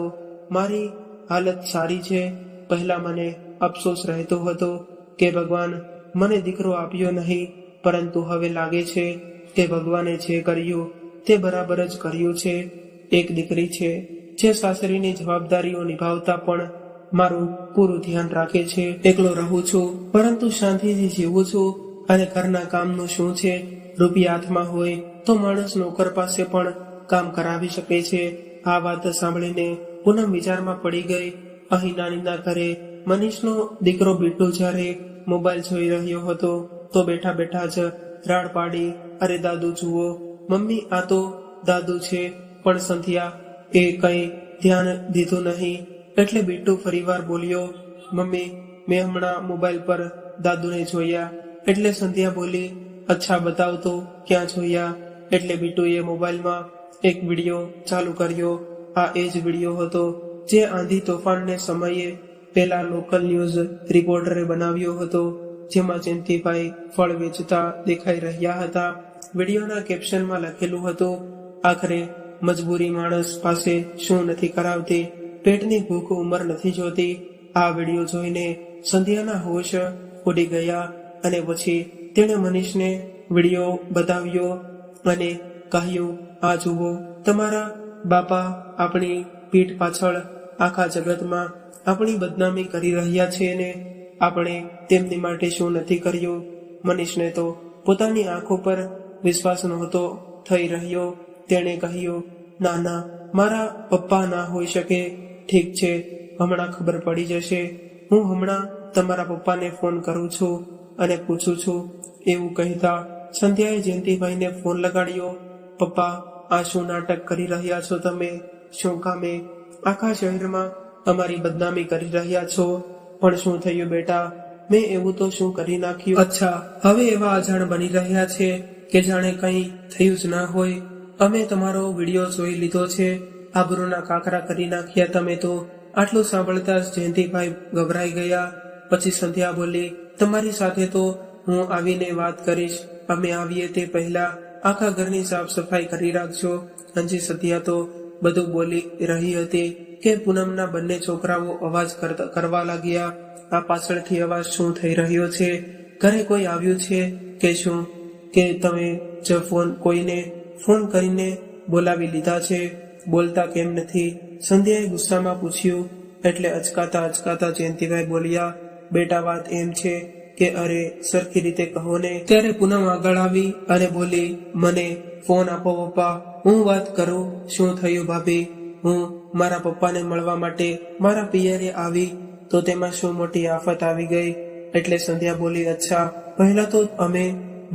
મારી હાલત સારી છે. પહેલા મને અફસોસ રહેતો હતો કે ભગવાન મને દીકરો આપ્યો નહીં, પરંતુ હવે લાગે છે કે ભગવાને જે કર્યું તે બરાબર જ કર્યું છે. એક દીકરી છે જે સાસરીની જવાબદારીઓ નિભાવતા પણ મારું પૂરું ધ્યાન રાખે છે. એકલો રહું છું પરંતુ શાંતિથી જીવું છું અને ઘરના કામનું શું છે, રૂપિયા હાથમાં હોય તો માણસ નોકર પાસે પણ કામ કરાવી શકે છે. આ વાત સાંભળીને પૂનમ વિચારમાં પડી ગઈ. અહીં નાનીના ઘરે મનીષનો દીકરો બીટુ જ્યારે મોબાઈલ જોઈ રહ્યો હતો તો બેઠા બેઠા જ રાડ પાડી, અરે દાદુ જુઓ, મમ્મી આ તો દાદુ છે. પણ સંધ્યા એ કઈ ધ્યાન દીધું નહીં. એટલે બીટુ ફરીવાર બોલ્યો, મમ્મી મેં હમણાં મોબાઈલ પર દાદુને જોયા. એટલે સંધ્યા બોલી, અચ્છા બતાવ તો ક્યાં જોયા? એટલે બીટુએ મોબાઈલમાં એક વિડીયો ચાલુ કર્યો. આ એ જ વિડીયો હતો જે આંધી તોફાનને સમયે પેલા લોકલ ન્યૂઝ રિપોર્ટરે બનાવ્યો હતો, જેમાં જયંતિભાઈ ફળ વેચતા દેખાઈ રહ્યા હતા. વિડીયોના કેપ્શનમાં લખેલું હતું, આખરે મજબૂરી માણસ પાસે શું નથી કરાવતી, પેટની ભૂખ ઉંમર નથી જોતી. આ વિડીયો જોઈને સંધ્યાના હોશ ઉડી ગયા અને પછી તેણે મનીષને વિડીયો બતાવ્યો અને કહ્યું, આ જુઓ, તમારા બાપા આપણી પીઠ પાછળ આખા જગતમાં આપણી બદનામી કરી રહ્યા છે ને આપણે તેમની માટે શું નથી કર્યું. મનીષને તો પોતાની આંખો પર વિશ્વાસ નહોતો થઈ રહ્યો. તેણે કહ્યું, ના ના, મારા પપ્પા ના હોઈ શકે. ઠીક છે, હમણાં ખબર પડી જશે. હું હમણાં તમારા પપ્પાને ફોન કરું છું અને પૂછું છું. એવું કહેતા સંધ્યાએ જયંતિભાઈને ફોન લગાડ્યો. પપ્પા, આ શું નાટક કરી રહ્યા છો તમે? શું કામે આખા શહેરમાં અમારી બદનામી કરી રહ્યા છો? પણ શું થયું બેટા? મેં એવું તો શું કરી નાખ્યું? અચ્છા, હવે એવા અજાણ બની રહ્યા છે કે જાણે કંઈ થયું જ ના હોય. અમે તમારો વિડીયો જોઈ લીધો છે, આબરૂના કાકરા કરી નાખ્યા તમે તો. આટલું સાંભળતા જ જયંતિભાઈ ગભરાઈ ગયા. પછી સંધ્યા બોલી, તમારી સાથે તો હું આવીને વાત કરીશ. અમે આવીએ તે પહેલા આખા ઘરની સાફ સફાઈ કરી રાખજો. અંજી સંધ્યા તો બધું બોલી રહી હતી કે પૂનમના બંને છોકરાઓ અવાજ કરવા લાગ્યા. આ પાછળથી અવાજ શું થઈ રહ્યો છે? ઘરે કોઈ આવ્યું છે કે શું? કે તમે જ કોઈને ફોન કરીને બોલાવી લીધા છે? બોલતા કેમ નથી? સંધ્યાએ ગુસ્સામાં પૂછ્યું. એટલે અચકાતા જયંતિભાઈ બોલ્યા, બેટા વાત એમ છે કે અરે સરખી રીતે કહો ને. ત્યારે પૂનમ આગળ આવી અને બોલી, મને ફોન આપો પપ્પા, હું વાત કરું. શું થયું ભાભી? હું મારા પપ્પાને મળવા માટે મારા પિયરે આવી તો તેમાં શું મોટી આફત આવી ગઈ? એટલે સંધ્યા બોલી, અચ્છા, પહેલા તો અમે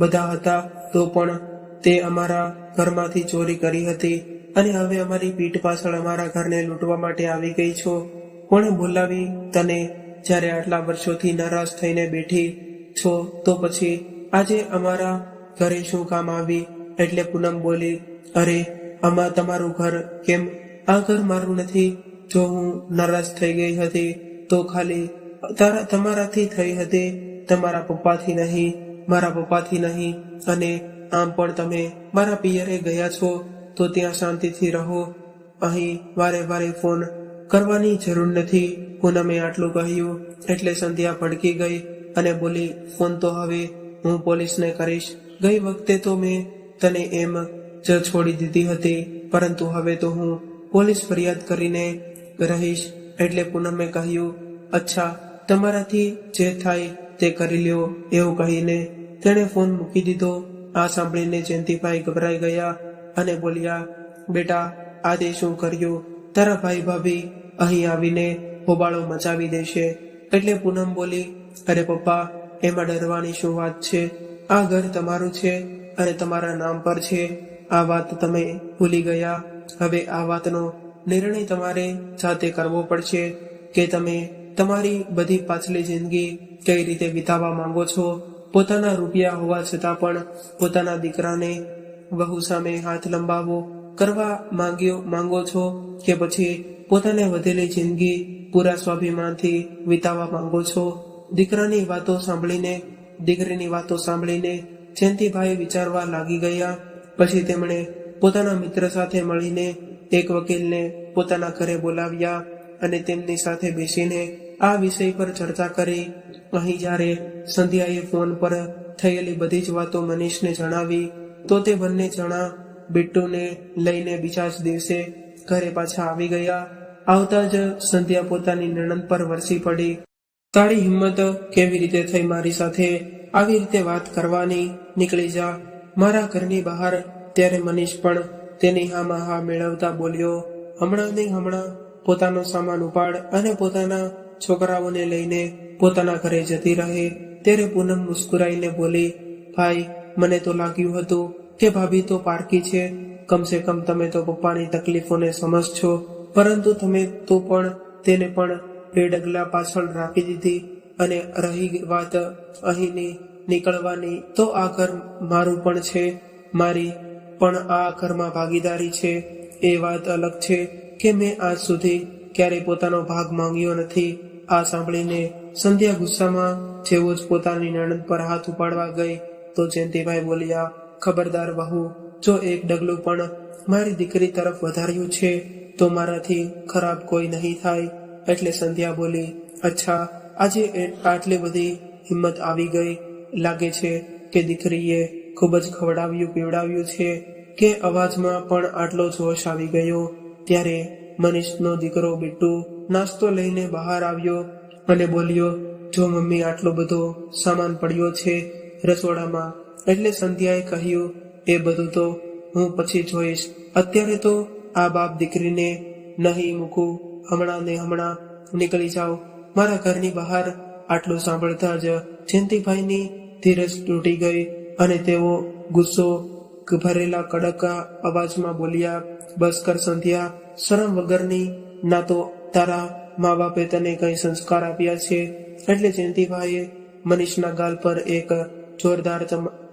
બધા હતા તો પણ તે અમારા ઘરમાંથી ચોરી કરી હતી અને હવે અમારી પીઠ પાછળ અમારા ઘરને લૂંટવા માટે આવી ગઈ છો. કોણે બોલાવી તને? જ્યારે આટલા વર્ષોથી નારાજ થઈને બેઠી છો તો પછી આજે અમારા ઘરે શું કામ આવી? એટલે પૂનમ બોલી, અરે આમાં તમારું ઘર કેમ આ ઘર મારું નથી. જો હું નારાજ થઈ ગઈ હતી તો ખાલી તમારાથી થઈ હતી, તમારા પપ્પાથી નહીં, મારા પપ્પાથી નહીં. અને આમ પણ તમે મારા પિયરે ગયા છો તો ત્યાં શાંતિથી રહો. અહીં વારે વારે ફોન કરવાની જરૂર નથી. પૂનમે આટલું કહ્યું એટલે સંધ્યા ભડકી ગઈ અને બોલી, ફોન તો હવે હું પોલીસને કરીશ. ગઈ વખતે તો મેં તને એમ જ છોડી દીધી હતી, પરંતુ હવે તો હું પોલીસ ફરિયાદ કરીને રહીશ. એટલે પૂનમે કહ્યું, અચ્છા, તમારાથી જે થાય તે કરી લ્યો. એવું કહીને તેણે ફોન મૂકી દીધો. આ સાંભળીને જયંતિભાઈ ગભરાઈ ગયા અને બોલ્યા, બેટા, આજે શું કર્યું? તારા ભાઈ ભાભી અહીં આવીને હોબાળો મચાવી દેશે. એટલે પૂનમ બોલી, અરે પપ્પા, એમાં ડરવાની શું વાત છે? આ ઘર તમારું છે અને તમારા નામ પર છે. આ વાત તમે ભૂલી ગયા. હવે આ વાતનો નિર્ણય તમારે જાતે કરવો પડશે કે તમે તમારી બધી પાછલી જિંદગી કઈ રીતે વિતાવવા માંગો છો. પોતાના રૂપિયા હોવા છતાં પણ પોતાના દીકરાને વહુ સામે હાથ લંબાવો કરવા માંગો છો કે પછી પોતાને વધેલી જિંદગી પૂરા સ્વાભિમાનથી વિતાવવા માંગો છો. દીકરીની વાતો સાંભળીને જયંતિભાઈ વિચારવા લાગી ગયા. પછી તેમણે પોતાના મિત્ર સાથે મળીને એક વકીલને પોતાના ઘરે બોલાવ્યા અને તેમની સાથે બેસીને આ વિષય પર ચર્ચા કરી. અહીં જ્યારે સંધ્યાએ ફોન પર થયેલી બધી જ વાતો મનીષને જણાવી તો તે બંને જણા બિટ્ટુને લઈને બીજા જ દિવસે ઘરે પાછા આવી ગયા. આવતા જ સંધ્યા પોતાની નણંદ પર વરસી પડી. તારી હિંમત કેવી રીતે થઈ મારી સાથે આવી રીતે વાત કરવાની? નીકળી જા મારા ઘરની બહાર. ત્યારે મનીષ પણ તેની હામાં હા મેળવતા બોલ્યો, હમણાં ને હમણાં પોતાનો સામાન ઉપાડ અને પોતાના છોકરાઓને લઈને પોતાના ઘરે જતી રહે. ત્યારે પૂનમ મુસ્કુરાઈને બોલી, ભાઈ, મને તો લાગ્યું હતું કે ભાભી તો પારકી છે. કમસે કમ તમે તો પપ્પાની તકલીફોને સમજશો, પરંતુ તમે તો પણ તેને પણ 2 ડગલા પાછળ રાખી દીધી. અને રહી વાત અહીંની નીકળવાની, તો આ ઘર મારું પણ છે, મારી પણ આ ઘરમાં ભાગીદારી છે. એ વાત અલગ છે કે મેં આજ સુધી ક્યારેય પોતાનો ભાગ માંગ્યો નથી. આ સાંભળીને સંધ્યા ગુસ્સામાં જેવો જ પોતાની નણંદ પર હાથ ઉપાડવા ગઈ તો જયંતિભાઈ બોલ્યા, ખબરદાર વહુ, જો એક ડગલું પણ મારી દીકરી તરફ વધાર્યું છે તો મારાથી ખરાબ કોઈ નહીં થાય. એટલે સંધ્યા બોલી, અચ્છા, આજે આટલી બધી હિંમત આવી ગઈ. લાગે છે કે દીકરીએ ખૂબ જ ખવડાવ્યું પીવડાવ્યું છે કે અવાજમાં પણ આટલો જોશ આવી ગયો. ત્યારે મનીષનો દીકરો બિટ્ટુ નાસ્તો લઈને બહાર આવ્યો અને બોલ્યો, જો મમ્મી, આટલો બધો સામાન પડ્યો છે રસોડામાં. એટલે સંધ્યાએ કહ્યું, એ બધું તો હું પછી જોઈશ, અત્યારે તો આ બાપ દીકરીને નહીં મૂકું. હમણાં ને હમણાં નીકળી જાઓ મારા ઘરની બહાર. આટલું સાંભળતા જ જયંતિભાઈની ધીરજ તૂટી ગઈ અને તેઓ ગુસ્સો ભરેલા કડક અવાજમાં બોલ્યા, બસ કર સંધ્યા, શરમ વગરની. ના તો તારા મા બાપે તને કઈ સંસ્કાર આપ્યા છે? એટલે જયંતિભાઈએ મનીષના ગાલ પર એક જોરદાર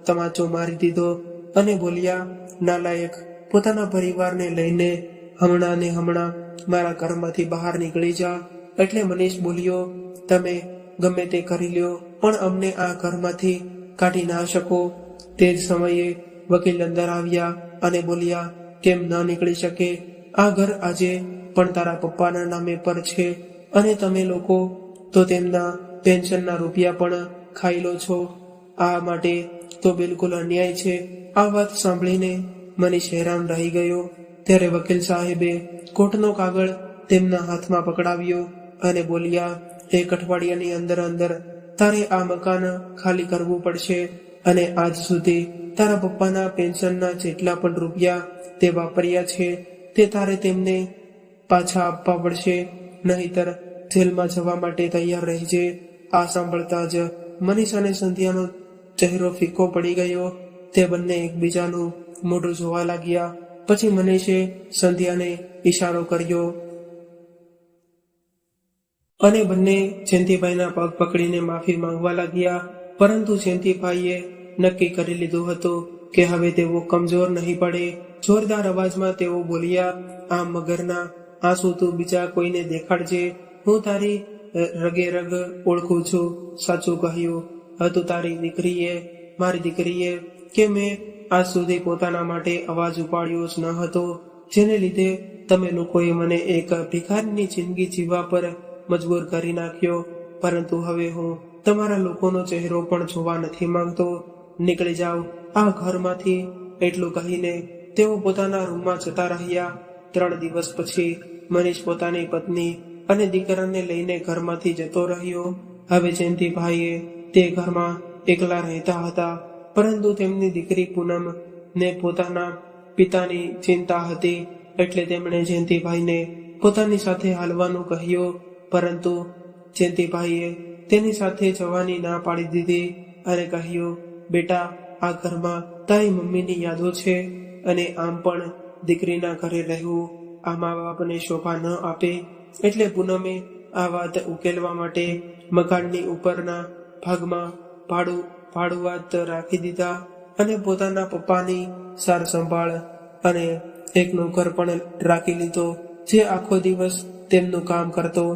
તમાચો મારી દીધો અને બોલ્યા, નાલાયક, પોતાના પરિવારને લઈને હમણાં ને હમણાં મારા ઘરમાંથી બહાર નીકળી જા. એટલે મનીષ બોલ્યો, તમે ગમે તે કરી લ્યો, પણ અમને આ ઘરમાંથી કાઢી ના શકો. તે જ સમયે વકીલ અંદર આવ્યા અને બોલ્યા, કેમ ના નીકળી શકે? આ ઘર આજે પણ તારા પપ્પાના નામે પર છે અને તમે લોકો તો તેમના પેન્શનના રૂપિયા પણ ખાઈ લો છો. આ માટે તો બિલકુલ અન્યાય છે. આ વાત સાંભળીને મનીષ હેરાન રહી ગયો. ત્યારે વકીલ સાહેબે કોર્ટનો કાગળ તેમના હાથમાં પકડાવ્યો અને બોલ્યા, 1 અઠવાડિયાની અંદર તારે આ મકાન ખાલી કરવું પડશે અને આજ સુધી તારા પપ્પાના પેન્શનના જેટલા પણ રૂપિયા તે વાપર્યા છે તે તારે તેમને પાછા આપવા પડશે, નહીતર જેલમાં જવા માટે તૈયાર રહેજે. આ સાંભળતા જ મનીષ અને સંધ્યાનો ચહેરો ફીકો પડી ગયો. તે બંને એકબીજાનું મોઢું જોવા લાગ્યા. પછી મનીષે સંધ્યાને ઈશારો કર્યો અને બંને જયંતિભાઈના પગ પકડીને માફી માંગવા લાગ્યા. પરંતુ જયંતિભાઈએ નક્કી કરી લીધું હતું કે હવે તેઓ કમજોર નહીં પડે. જોરદાર અવાજમાં તેઓ બોલ્યા, આ મગરના આંસુ તું બીજા કોઈને દેખાડજે, હું તારી રગે રગ ઓળખું છું. સાચું કહ્યું હતું તારી દીકરીએ, મારી દીકરીએ, કે મેં આજ સુધી પોતાના માટે અવાજ ઉપાડ્યો જ ન હતો, જેને લીધે તમે લોકોએ મને એક ભિખારીની જિંદગી જીવવા પર મજબૂર કરી નાખ્યો. પરંતુ હવે હું તમારા લોકોનો ચહેરો પણ જોવા નથી માંગતો. નીકળી જાઓ આ ઘરમાંથી. એટલું કહીને તેઓ પોતાના રૂમમાં જતા રહ્યા. 3 દિવસ પછી મનીષ પોતાની પત્ની અને દીકરાને લઈને ઘરમાંથી જતો રહ્યો. હવે જયંતિભાઈએ તે ઘરમાં એકલા રહેતા હતા, પરંતુ તેમની દીકરી પૂનમ ને પોતાના પિતાની ચિંતા હતી, એટલે તેમણે જયંતિભાઈને પોતાની સાથે હાલવાનું કહ્યું. પરંતુ જયંતિભાઈએ તેની સાથે જવાની ના પાડી દીધી અને કહ્યું, બેટા, આ ઘરમાં તારી મમ્મીની યાદો છે અને આમ પણ દીકરીના ઘરે રહેવું આ મા બાપને શોભા ન આપે. એટલે પૂનમે આ વાત ઉકેલવા માટે મકાનની ઉપરના ભાગમાં ભાડુઆત રાખી દીધા અને પોતાના પપ્પાની સાર સંભાળ અને એક નોકર પણ રાખી લીધો, જે આખો દિવસ તેમનું કામ કરતો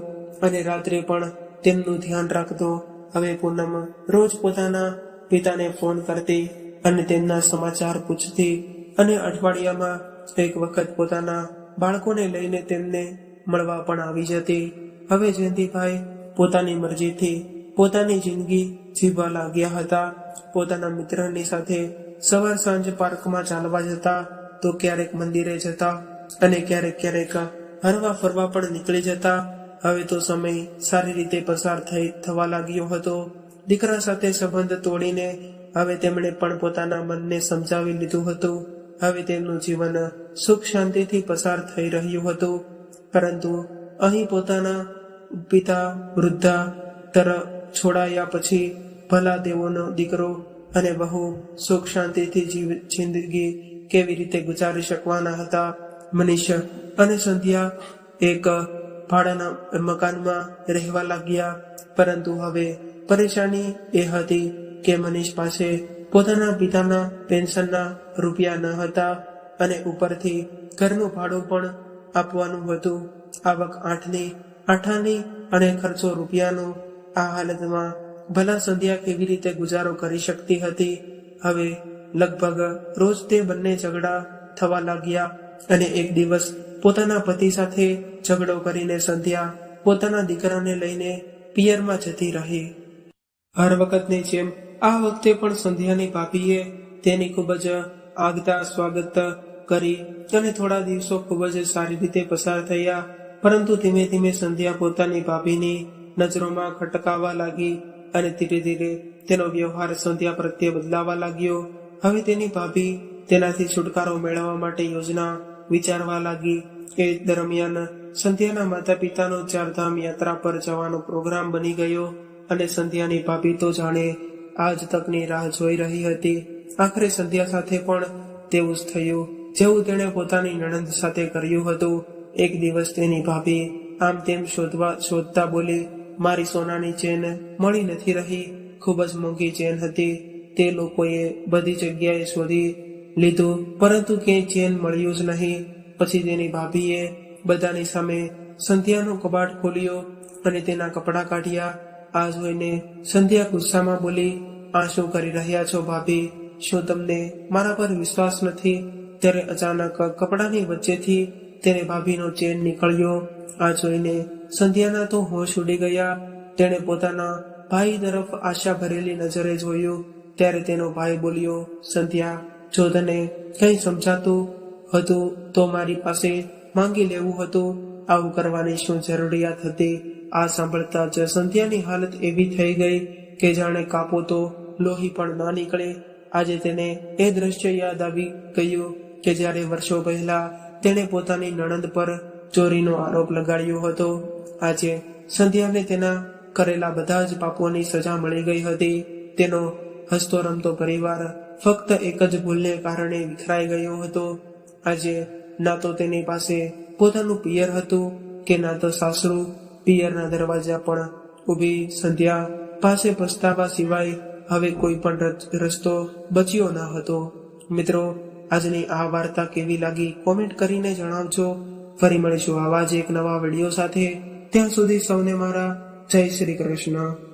અને રાત્રે પણ તેમનું ધ્યાન રાખતો. હવે પૂનમ રોજ પોતાના પિતાને ફોન કરતી અને તેમના સમાચાર પૂછતી અને અઠવાડિયામાં એક વખત પોતાના બાળકોને લઈને તેમને મળવા પણ આવી જતી. હવે જયંતિભાઈ પોતાની મરજીથી પોતાની જિંદગી જીવવા લાગ્યા હતા. પોતાના મિત્રની સાથે સવાર સાંજ પાર્કમાં ચાલવા જતા, તો ક્યારેક મંદિરે જતા અને ક્યારેક હરવા ફરવા પણ નીકળી જતા. હવે તો સમય સારી રીતે પસાર થવા લાગ્યો હતો. દીકરા સાથે સંબંધ તોડીને હવે તેમણે પણ પોતાના મનને સમજાવી લીધું હતું. હવે તેમનું જીવન સુખ શાંતિથી પસાર થઈ રહ્યું હતું. પરંતુ અહીં પોતાના પિતા વૃદ્ધા તરફ છોડાયા પછી ભલા તેઓનો દીકરો અને બહુ સુખ શાંતિથી જિંદગી કેવી રીતે ગુજારી શકવાના હતા. મનીષ અને સંધ્યા એક ભાડાના મકાનમાં રહેવા લાગ્યા. પરંતુ હવે પરેશાની એ હતી કે મનીષ પાસે પોતાના પિતાના પેન્શનના રૂપિયા ન હતા અને ઉપરથી ઘરનું ભાડું પણ આપવાનું હતું. આવક 8 અને ખર્ચો રૂપિયાનો. આ હાલતમાં ભલા સંધ્યા કેવી રીતે ગુજારો કરી શકતી હતી? હવે લગભગ રોજ તે બંને ઝઘડા થવા લાગ્યા અને એક દિવસ પોતાના પતિ સાથે ઝઘડો કરીને સંધ્યા પોતાના દીકરાને લઈને પિયરમાં જતી રહી. હર વખતની જેમ આ વખતે પણ સંધ્યાની ભાભીએ તેની ખૂબ જ આગતા સ્વાગત કરી અને થોડા દિવસો ખૂબ જ સારી રીતે પસાર થયા. પરંતુ ધીમે ધીમે સંધ્યા પોતાની ભાભીની નજરોમાં ખટકાવા લાગી અને ધીરે ધીરે તેનો વ્યવહાર સંધ્યા પ્રત્યે બદલાવા લાગ્યો. હવે તેની ભાભી તેનાથી છુટકારો મેળવવા માટે યોજના વિચારવા લાગી. એ દરમિયાન સંધ્યાના માતા પિતાનો 4 ધામ યાત્રા પર જવાનો પ્રોગ્રામ બની ગયો અને સંધ્યાની ભાભી તો જાણે આજ તકની રાહ જોઈ રહી હતી. આખરે સંધ્યા સાથે પણ તેવું જ થયું જેવું તેણે પોતાની નણંદ સાથે કર્યું હતું. એક દિવસ તેની ભાભી આમ તેમ શોધતા બોલી, મારી સોનાની ચેન મળી નથી રહી. ખૂબ જ મોંઘી ચેન હતી. તે લોકોએ બધી જગ્યાએ શોધી લીધું, પરંતુ ક્યાંય ચેન મળ્યું જ નહીં. પછી તેની ભાભીએ બધાની સામે સંધ્યાનો કબાટ ખોલ્યો અને તેના કપડાં કાઢ્યા. આ જોઈને સંધ્યા ગુસ્સામાં બોલી, આ શું કરી રહ્યા છો ભાભી? શું તમને મારા પર વિશ્વાસ નથી? ત્યારે અચાનક કપડાની વચ્ચેથી તેને ભાભીનો ચેન નીકળ્યો. આ જોઈને સંધ્યાના તો હોશ ઉડી ગયા. તેણે પોતાના ભાઈ તરફ આશા ભરેલી નજરે જોયું. ત્યારે તેનો ભાઈ બોલ્યો, સંધ્યા, જો તને કંઈ સમજાતું હતું તો મારી પાસે માંગી લેવું હતું. આવું કરવાની શું જરૂરિયાત હતી? આ સાંભળતા જ સંધ્યાની હાલત એવી થઈ ગઈ કે જાણે કાપો તો લોહી પણ ના નીકળે. આજે તેને એ દ્રશ્ય યાદ આવી ગયું કે જ્યારે વર્ષો પહેલા તેણે પોતાની નણંદ પર ચોરીનો આરોપ લગાડ્યો હતો. આજે સંધ્યાને તેના કરેલા બધા જ પાપોની સજા મળી ગઈ હતી. તેનો હસતો રમતો પરિવાર ફક્ત એક જ ભૂલને કારણે વિખરાઈ ગયો હતો. આજે ના તો તેની પાસે પોતાનું પિયર હતું કે ના તો સાસરું. પિયરના દરવાજા પણ ઊભી સંધ્યા પાસે પસ્તાવા સિવાય હવે કોઈ પણ રસ્તો બચ્યો ન હતો. મિત્રો, આજની આ વાર્તા કેવી લાગી કોમેન્ટ કરીને જણાવજો. ફરી મળીશું આવા જ એક નવા વિડીયો સાથે. ત્યાં સુધી સૌને મારા જય શ્રી કૃષ્ણ.